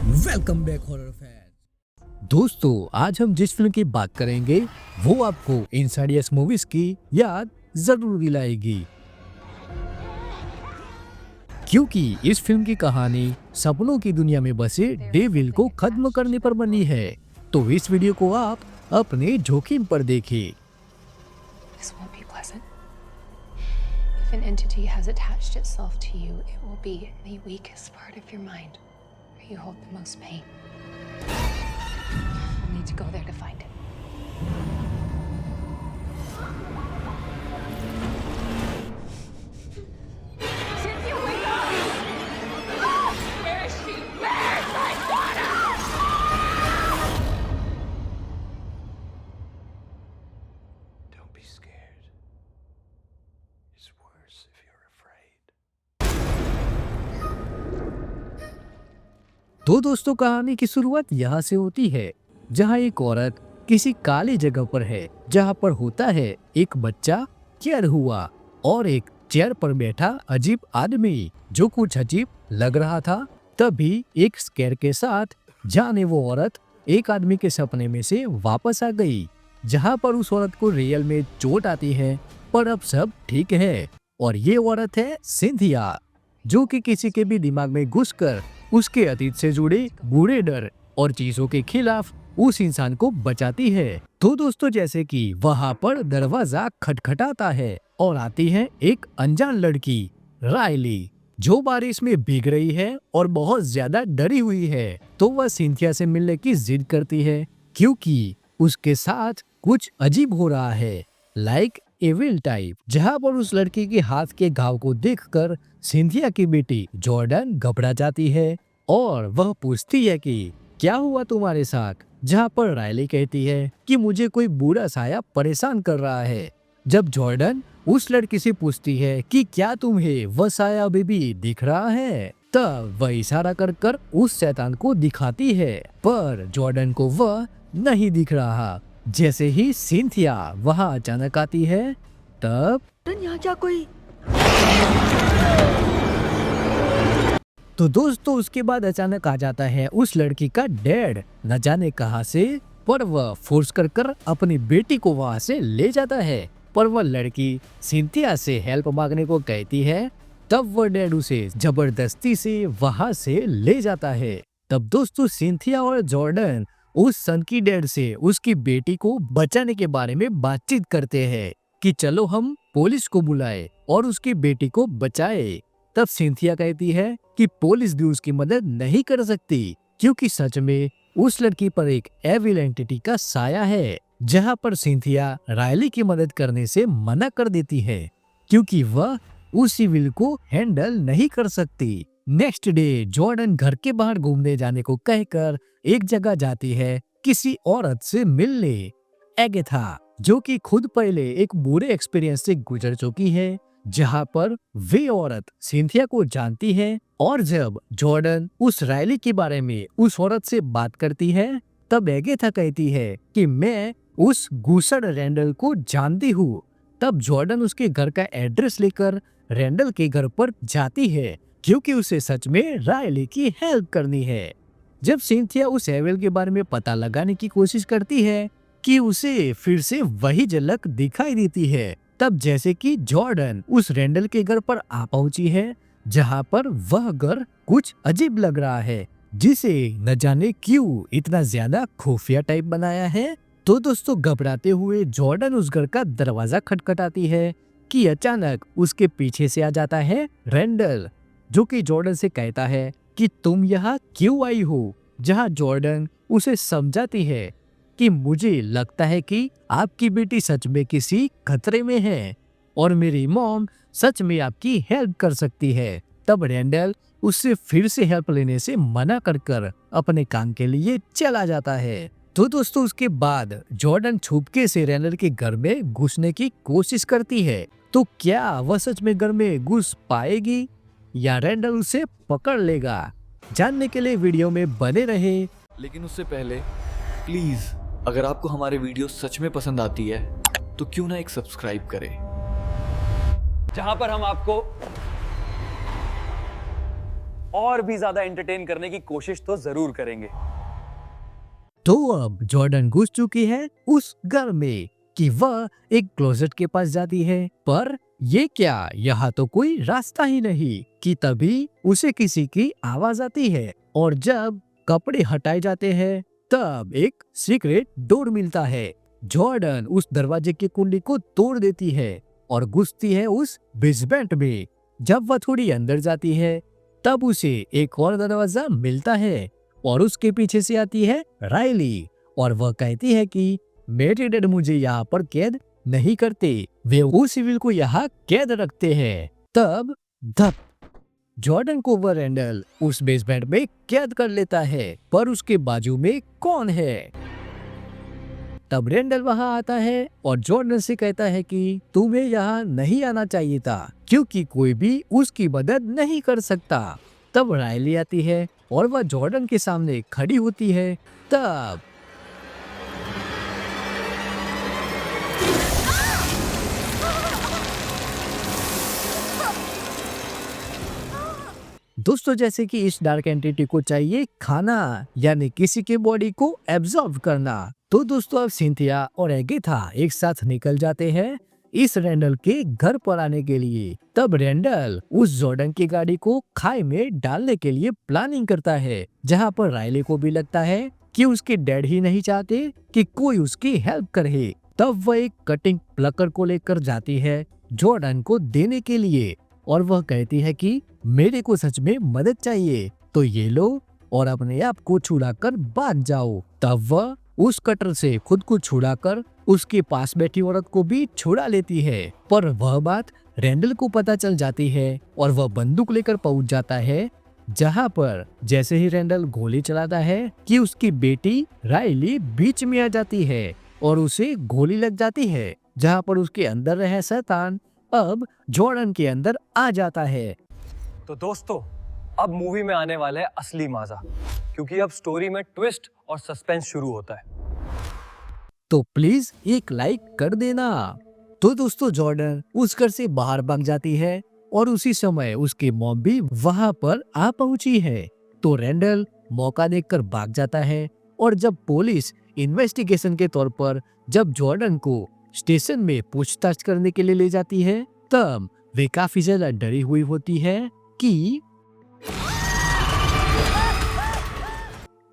Welcome back horror fan. दोस्तों, आज हम जिस फिल्म की बात करेंगे वो आपको इनसाइडियस मूवीज की याद जरूर दिलाएगी, क्योंकि इस फिल्म की कहानी सपनों की दुनिया में बसे डेविल को खत्म करने पर बनी है। तो इस वीडियो को आप अपने जोखिम पर देखें। This won't be pleasant. If an entity has attached itself to you, it will be the weakest part of your mind, where you hold the most pain. We'll need to go there to find it. Cynthia, wake up! Ah! Where is she? Where's my daughter? Don't be scared. It's worse if you're afraid. तो दोस्तों, कहानी की शुरुआत यहाँ से होती है, जहाँ एक औरत किसी काली जगह पर है, जहाँ पर होता है एक बच्चा चेयर हुआ और एक चेयर पर बैठा अजीब आदमी जो कुछ अजीब लग रहा था। तभी एक स्केर के साथ जाने वो औरत एक आदमी के सपने में से वापस आ गई, जहाँ पर उस औरत को रियल में चोट आती है, पर अब सब ठीक है। और ये औरत है सिंथिया, जो कि किसी के भी दिमाग में घुसकर उसके अतीत से जुड़े बुरे डर और चीजों के खिलाफ उस इंसान को बचाती है। तो दोस्तों, जैसे कि वहां पर दरवाजा खटखटाता है और आती है एक अनजान लड़की रायली, जो बारिश में भीग रही है और बहुत ज्यादा डरी हुई है। तो वह सिंथिया से मिलने की जिद करती है, क्योंकि उसके साथ कुछ अजीब हो रहा है, लाइक एविल टाइप। जहां पर उस लड़की के हाथ के घाव को देखकर सिंथिया की बेटी जॉर्डन घबरा जाती है और वह पूछती है कि क्या हुआ तुम्हारे साथ। जहां पर रायली कहती है कि मुझे कोई बुरा साया परेशान कर रहा है। जब जॉर्डन उस लड़की से पूछती है कि क्या तुम्हें वह साया अभी भी दिख रहा है, तब वह इशारा कर कर उस शैतान को दिखाती है, पर जॉर्डन को वह नहीं दिख रहा। जैसे ही सिंथिया वहां अचानक आती है, तब यहाँ क्या कोई तो दोस्तों उसके बाद अचानक आ जाता है उस लड़की का डैड, न जाने कहां से, पर वह फोर्स कर कर अपनी बेटी को वहां से ले जाता है। पर वह लड़की सिंथिया से हेल्प मांगने को कहती है, तब वह डैड उसे जबरदस्ती से वहां से ले जाता है। तब दोस्तों सिंथिया और जॉर्डन उस सन की डैड से उसकी बेटी को बचाने के बारे में बातचीत करते हैं कि चलो हम पुलिस को बुलाए और उसकी बेटी को बचाए। तब सिंथिया कहती है कि पुलिस भी उसकी मदद नहीं कर सकती, क्योंकि सच में उस लड़की पर एक एविल एंटिटी का साया है। जहां पर सिंथिया रायली की मदद करने से मना कर देती है, क्योंकि वह उस इविल को हैंडल नहीं कर सकती। नेक्स्ट डे जॉर्डन घर के बाहर घूमने जाने को कहकर एक जगह जाती है किसी औरत से मिलने, एगेथा, जो कि खुद पहले एक बुरे एक्सपीरियंस से गुजर चुकी है। जहां पर वे औरत सिंथिया को जानती है, और जब जॉर्डन उस रायली के बारे में उस औरत से बात करती है, तब एगेथा कहती है कि मैं उस घुसड़ रैंडल को जानती हूँ। तब जॉर्डन उसके घर का एड्रेस लेकर रैंडल के घर पर जाती है, क्योंकि उसे सच में रायली की हेल्प करनी है। जब सिंथिया उस एविल के बारे में पता लगाने की कोशिश करती है कि उसे फिर से वही झलक दिखाई देती है, तब जैसे कि जॉर्डन उस रैंडल के घर पर आ पहुंची है, जहां पर वह घर कुछ अजीब लग रहा है, जिसे न जाने क्यों इतना ज्यादा खुफिया टाइप बनाया है। तो दोस्तों, घबराते हुए जॉर्डन उस घर का दरवाजा खटखटाती है कि अचानक उसके पीछे से आ जाता है रैंडल, जो कि जॉर्डन से कहता है कि तुम यहाँ क्यों आई हो। जहाँ जॉर्डन उसे समझाती है कि मुझे लगता है कि आपकी बेटी सच में किसी खतरे में है और मेरी मॉम सच में आपकी हेल्प कर सकती है। तब रैंडल उससे फिर से हेल्प लेने से मना कर कर अपने काम के लिए चला जाता है। तो दोस्तों, उसके बाद जॉर्डन छुपके से रैंडल के घर में घुसने की कोशिश करती है। तो क्या वह सच में घर में घुस पाएगी या रैंडल उसे पकड़ लेगा? जानने के लिए वीडियो में बने रहे। लेकिन उससे पहले प्लीज, अगर आपको हमारे वीडियो सच में पसंद आती है तो क्यों ना एक सब्सक्राइब करें, जहां पर हम आपको और भी ज्यादा एंटरटेन करने की कोशिश तो जरूर करेंगे। तो अब जॉर्डन घुस चुकी है उस घर में कि वह एक क्लोजेट के पास जाती है, पर ये क्या, यहाँ तो कोई रास्ता ही नहीं कि तभी उसे किसी की आवाज आती है और जब कपड़े हटाए जाते हैं तब एक सीक्रेट डोर मिलता है। जॉर्डन उस दरवाजे की कुंडी को तोड़ देती है और घुसती है उस बेसमेंट में। जब वह थोड़ी अंदर जाती है तब उसे एक और दरवाजा मिलता है और उसके पीछे से आती है राइली और वह कहती है कि मेरे डैड मुझे यहाँ पर कैद नहीं करते, वे उस सिविल को यहाँ कैद रखते हैं। तब धप, जॉर्डन को वह रैंडल उस बेसमेंट में कैद कर लेता है, पर उसके बाजू में कौन है? तब रैंडल वहां आता है और जॉर्डन से कहता है कि तुम्हें यहाँ नहीं आना चाहिए था क्योंकि कोई भी उसकी मदद नहीं कर सकता। तब रायली आती है और वह जॉर्डन के सामने खड़ी होती है। तब दोस्तों, जैसे कि इस डार्क एंटिटी को चाहिए खाना, यानी किसी के बॉडी को एब्जॉर्ब करना, तो दोस्तों अब सिंथिया और एगेथा एक साथ निकल जाते हैं इस रैंडल के घर पर आने के लिए। तब रैंडल उस जॉर्डन की गाड़ी को खाई में डालने के लिए प्लानिंग करता है, जहां पर रायली को भी लगता है कि उसके डैड ही नहीं चाहते कि कोई उसकी हेल्प करे। तब वह एक कटिंग प्लकर को लेकर जाती है जॉर्डन को देने के लिए और वह कहती है कि मेरे को सच में मदद चाहिए तो ये लो और अपने आप को छुड़ाकर भाग जाओ। तब वह उस कटर से खुद को छुड़ाकर उसके पास बैठी औरत को भी छुड़ा लेती है, पर वह बात रैंडल को पता चल जाती है और वह बंदूक लेकर पहुंच जाता है, जहां पर जैसे ही रैंडल गोली चलाता है कि उसकी बेटी रायली बीच में आ जाती है और उसे गोली लग जाती है, जहां पर उसके अंदर रहे शैतान अब जॉर्डन के अंदर आ जाता है। तो दोस्तों, अब मूवी में आने वाला है असली मजा, क्योंकि अब स्टोरी में ट्विस्ट और सस्पेंस शुरू होता है। तो प्लीज एक लाइक कर देना। तो दोस्तों, जॉर्डन उस घर से बाहर भाग जाती है और उसी समय उसकी मॉम भी वहां पर आ पहुंची है। तो रैंडल मौका देखकर भाग जाता है और जब पुलिस इन्वेस्टिगेशन के तौर पर जब जॉर्डन को स्टेशन में पूछताछ करने के लिए ले जाती है, तब वे काफी ज्यादा डरी हुई होती है कि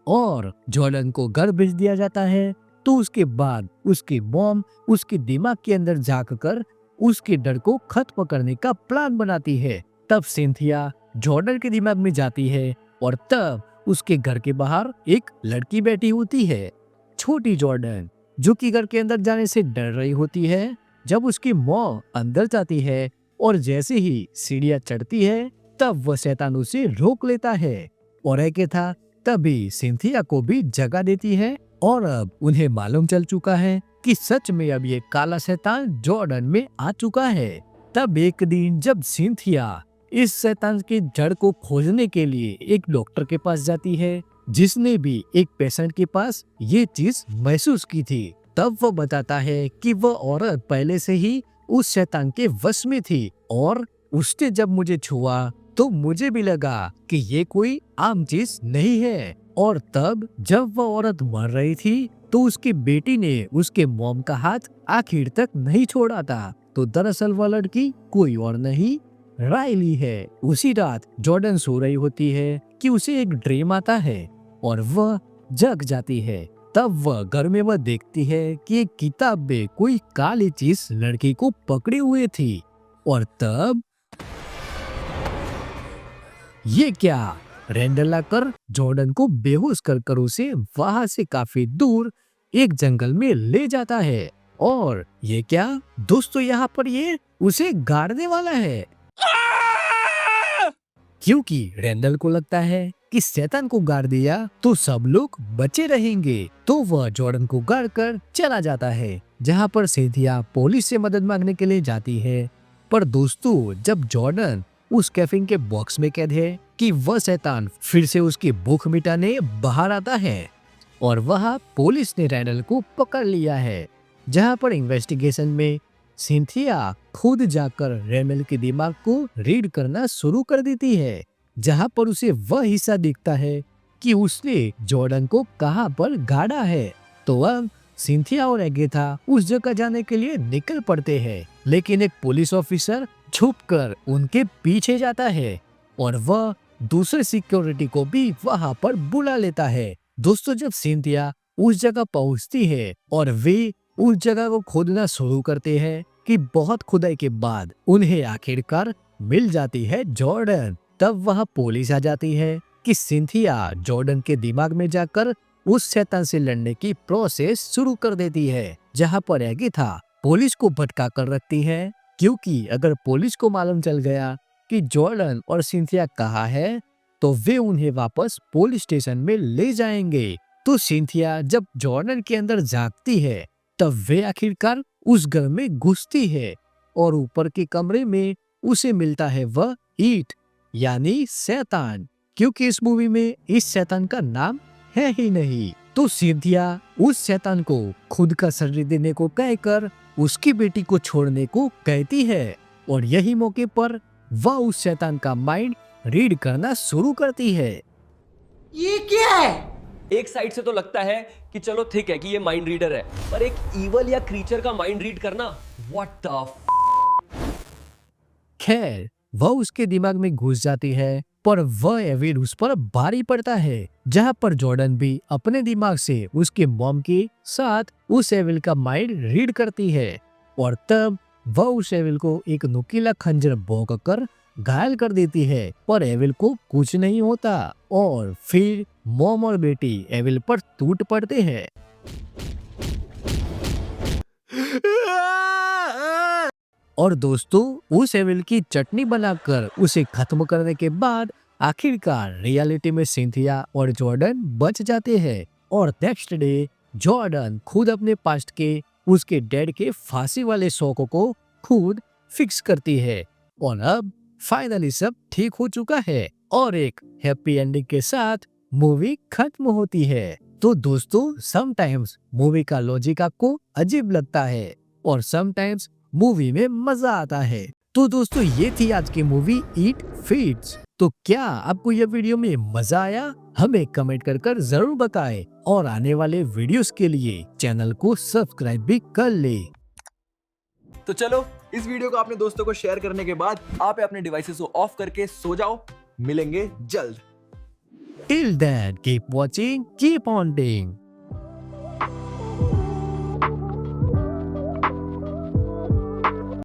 और जॉर्डन को घर भेज दिया जाता है। तो उसके बाद उसकी मॉम उसके दिमाग के अंदर झांककर उसके डर को खत्म करने का प्लान बनाती है। तब सिंथिया जॉर्डन के दिमाग में जाती है और तब उसके घर के बाहर एक लड़की बैठी होती है, छोटी जॉर्डन, जो कि घर के अंदर जाने से डर रही होती है। जब उसकी मॉम अंदर जाती है और जैसे ही सीढ़ियां चढ़ती है तब वह शैतान उसे रोक लेता है और एगेथा तभी सिंथिया को भी जगह देती है और अब उन्हें मालूम चल चुका है कि सच में अब ये काला शैतान जॉर्डन में आ चुका है। तब एक दिन जब सिंथिया इस शैतान की जड़ को खोजने के लिए एक डॉक्टर के पास जाती है, जिसने भी एक पेशेंट के पास ये चीज महसूस की थी, तब वो बताता है कि वह औरत पहले से ही उस शैतान के वश में थी और उसने जब मुझे छुआ तो मुझे भी लगा कि ये कोई आम चीज नहीं है। और तब जब वह औरत मर रही थी तो उसकी बेटी ने उसके मॉम का हाथ आखिर तक नहीं छोड़ा था। तो दरअसल वह लड़की कोई और नहीं, रायली है। उसी रात जॉर्डन सो रही होती है कि उसे एक ड्रीम आता है और वह जग जाती है। तब वह घर में वह देखती है कि एक किताब में कोई काली चीज लड़की को पकड़े हुए थी और तब ये क्या, रैंडल आकर जॉर्डन को बेहोश कर उसे वहां से काफी दूर एक जंगल में ले जाता है। और ये क्या दोस्तों, यहाँ पर ये उसे गाड़ने वाला है, क्योंकि रैंडल को लगता है कि शैतान को गाड़ दिया तो सब लोग बचे रहेंगे। तो वह जॉर्डन को गाड़ कर चला जाता है, जहाँ पर सिंथिया पुलिस से मदद मांगने के लिए जाती है। पर दोस्तों, जब जॉर्डन उस कैफिन के बॉक्स में कैद है कि वह शैतान फिर से उसकी भूख मिटाने बाहर आता है और वहाँ पुलिस ने रैंडल को पकड़ लिया है, जहाँ पर इन्वेस्टिगेशन में सिंथिया खुद जाकर रैंडल के दिमाग को रीड करना शुरू कर देती है जहाँ पर उसे वह हिस्सा दिखता है कि उसने जॉर्डन को कहाँ पर गाड़ा है। तो अब सिंथिया और एगेथा उस जगह जाने के लिए निकल पड़ते हैं, लेकिन एक पुलिस ऑफिसर छुपकर उनके पीछे जाता है और वह दूसरे सिक्योरिटी को भी वहां पर बुला लेता है। दोस्तों, जब सिंथिया उस जगह पहुंचती है और वे उस जगह को खोदना शुरू करते हैं कि बहुत खुदाई के बाद उन्हें आखिरकार मिल जाती है जॉर्डन। तब वह पुलिस आ जाती है कि सिंथिया जॉर्डन के दिमाग में जाकर उस शैतान से लड़ने की प्रोसेस शुरू कर देती है, जहां पर एगेथा पुलिस को भटका कर रखती है, क्योंकि अगर पुलिस को मालूम चल गया कि जॉर्डन और सिंथिया कहाँ है तो वे उन्हें वापस पुलिस स्टेशन में ले जाएंगे। तो सिंथिया जब जॉर्डन के अंदर झांकती है तब वे आखिरकार उस घर में घुसती है और ऊपर के कमरे में उसे मिलता है वह ईट यानी शैतान, क्योंकि इस मूवी में इस शैतान का नाम है ही नहीं। तो सिंथिया उस शैतान को खुद का शरीर देने को कहकर उसकी बेटी को छोड़ने को कहती है और यही मौके पर वह उस शैतान का माइंड रीड करना शुरू करती है। ये क्या है? एक साइड से तो लगता है कि चलो ठीक है कि ये माइंड रीडर है, पर एक ईवल या क्रीचर का माइंड रीड करना, व्हाट द खैर, वह उसके दिमाग में घुस जाती है, पर वह एविल उस पर भारी पड़ता है, जहां पर जॉर्डन भी अपने दिमाग से उसके मॉम के साथ उस एविल का माइंड रीड करती है और तब वह उस एविल को एक नुकीला खंजर भोंककर घायल कर देती है, पर एविल को कुछ नहीं होता और फिर मॉम और बेटी एविल पर टूट पड़ते हैं। और दोस्तों, उस एविल की चटनी बनाकर उसे खत्म करने के बाद आखिरकार रियलिटी में सिंथिया और जॉर्डन बच जाते हैं और नेक्स्ट डे जॉर्डन खुद अपने पास्ट के उसके डैड के फांसी वाले शौक को खुद फिक्स करती है और अब फाइनली सब ठीक हो चुका है और एक हैप्पी एंडिंग के साथ मूवी खत्म होती है। तो दोस्तों, समटाइम्स मूवी का लॉजिक आपको अजीब लगता है और समटाइम्स मूवी में मजा आता है। तो दोस्तों, ये थी आज की मूवी ईट फीड्स। तो क्या आपको यह वीडियो में मजा आया? हमें कमेंट कर जरूर बताएं और आने वाले वीडियोस के लिए चैनल को सब्सक्राइब भी कर ले। तो चलो, इस वीडियो को अपने दोस्तों को शेयर करने के बाद आप अपने डिवाइसेस को ऑफ करके सो जाओ। मिलेंगे जल्द। Till then, keep watching, keep haunting.